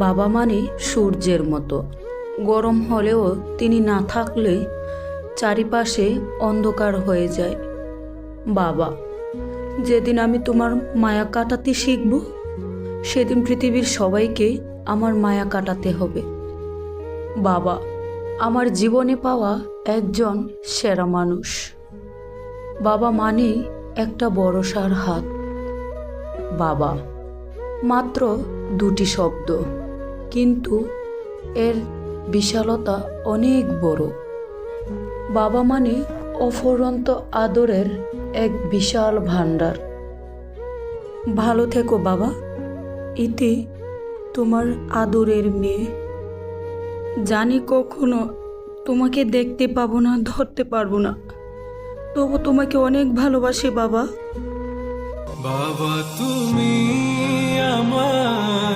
বাবা মানে সূর্যের মতো, গরম হলেও তিনি না থাকলে চারিপাশে অন্ধকার হয়ে যায়। বাবা, যেদিন আমি তোমার মায়া কাটাতে শিখব, সেদিন পৃথিবীর সবাইকে আমার মায়া কাটাতে হবে। বাবা আমার জীবনে পাওয়া একজন সেরা মানুষ। বাবা মানে একটা ভরসার হাত। বাবা মাত্র দুটি শব্দ, কিন্তু এর বিশালতা অনেক বড়। বাবা মানে অফুরন্ত আদরের এক বিশাল ভান্ডার। ভালো থেকো বাবা। ইতি, তোমার আদরের মেয়ে। জানি কখনো তোমাকে দেখতে পাবো না, ধরতে পারবো না, তবু তোমাকে অনেক ভালোবাসি বাবা। বাবা তুমি আমার